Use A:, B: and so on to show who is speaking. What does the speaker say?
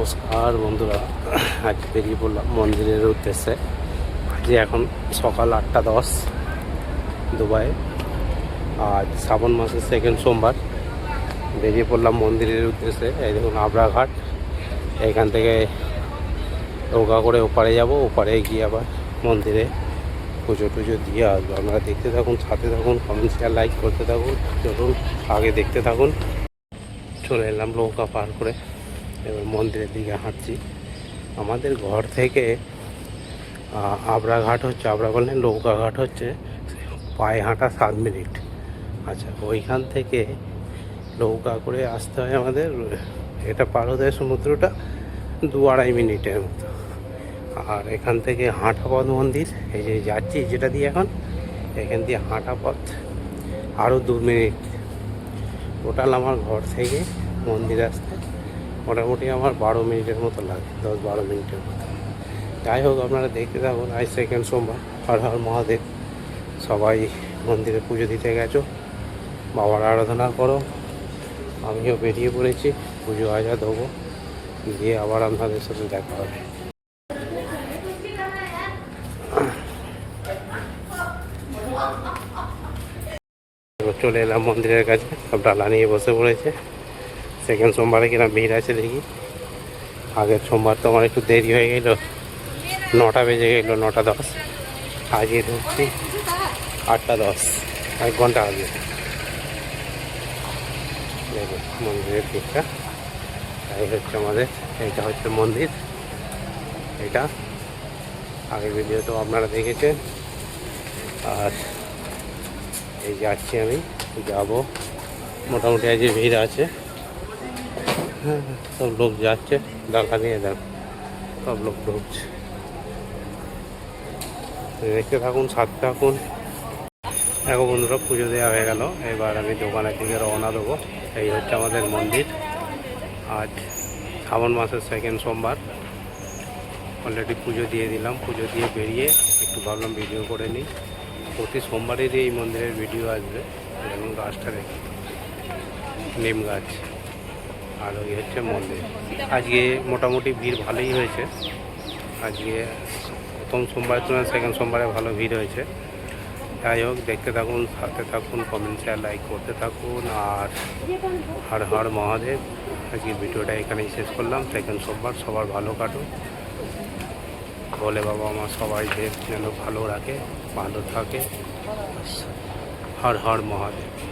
A: নমস্কার বন্ধুরা, আজ বেরিয়ে পড়লাম মন্দিরের উদ্দেশ্যে। যে এখন সকাল 8:10 দুবাই। আজ শ্রাবণ মাসের সেকেন্ড সোমবার। বেরিয়ে পড়লাম মন্দিরের উদ্দেশ্যে। এই দেখুন আবরাঘাট। এখান থেকে নৌকা করে ওপারে যাব, ওপারে গিয়ে আবার মন্দিরে পুজো টুজো দিয়ে আসবো। আপনারা দেখতে থাকুন, সাথে থাকুন, কমেন্ট শেয়ার লাইক করতে থাকুন। চলুন আগে দেখতে থাকুন। চলে এলাম নৌকা পার করে, এবার মন্দিরের দিকে হাঁটছি। আমাদের ঘর থেকে আবরাঘাট হচ্ছে, আবরা বললেন নৌকাঘাট হচ্ছে পায়ে হাঁটা 7 মিনিট। আচ্ছা, ওইখান থেকে নৌকা করে আসতে হয় আমাদের, এটা পার হতে হয় সমুদ্রটা 2-2.5 মিনিটের মতো। আর এখান থেকে হাঁটা পথ মন্দির, এই যে যাচ্ছি যেটা দিয়ে এখন, এখান দিয়ে হাঁটা পথ আরও 2 মিনিট। টোটাল আমার ঘর থেকে মন্দির আসতে মোটামুটি আমার 12 মিনিটের মতো লাগে, 10-12 মিনিটের মতো। যাই হোক, আপনারা দেখতে থাকুন। আজ সেকেন্ড সোমবার। হর হর মহাদেব। সবাই মন্দিরে পুজো দিতে গেছো, বাবার আরাধনা করো। আমিও বেরিয়ে পড়েছি, পুজো আজা দেবো, দিয়ে আবার আপনাদের সাথে দেখা হবে। চলে এলাম মন্দিরের কাছে, সব ডালা নিয়ে বসে পড়েছে। সেকেন্ড সোমবারে কিনা ভিড় আছে দেখি। আগের সোমবার তো আমার একটু দেরি হয়ে গেল, 9টা বেজে গেল, 9:10। আজকে ঢুকছি 8:10, 1 ঘন্টা আগে। দেখুন মন্দিরের দিকটা, এই হচ্ছে আমাদের, এইটা হচ্ছে মন্দির। এটা আগের ভিডিও তো আপনারা দেখেছেন। আর এই যাচ্ছি, আমি যাব। মোটামুটি আজ ভিড় আছে, হ্যাঁ, সব লোক যাচ্ছে ডাকা নিয়ে, দেখ সব লোক ঢুকছে। দেখতে থাকুন, সাথে থাকুন। দেখো বন্ধুরা, পুজো দেওয়া হয়ে গেল, এবার আমি দোকানের দিকে রওনা দেবো। এই হচ্ছে আমাদের মন্দির। আজ শ্রাবণ মাসের সেকেন্ড সোমবার। অলরেডি পুজো দিয়ে দিলাম, পুজো দিয়ে বেরিয়ে একটু ভাবলাম ভিডিও করে নিই। প্রতি সোমবারেরই এই মন্দিরের ভিডিও আসবে। যেমন গাছটা দেখি, নিম গাছ। আর ওই হচ্ছে মন্দির। আজকে মোটামুটি ভিড় ভালোই হয়েছে। আজকে প্রথম সোমবার তুলনায় সেকেন্ড সোমবারে ভালো ভিড় হয়েছে। যাই হোক, দেখতে থাকুন, সাথে থাকুন, কমেন্ট শেয়ার লাইক করতে থাকুন। আর হর হর মহাদেব। আজকে ভিডিওটা এখানেই শেষ করলাম। সেকেন্ড সোমবার, সবার ভালো কাটুন। বলে বাবা আমার সবাইদের যেন ভালো রাখে, ভালো থাকে। হর হর মহাদেব।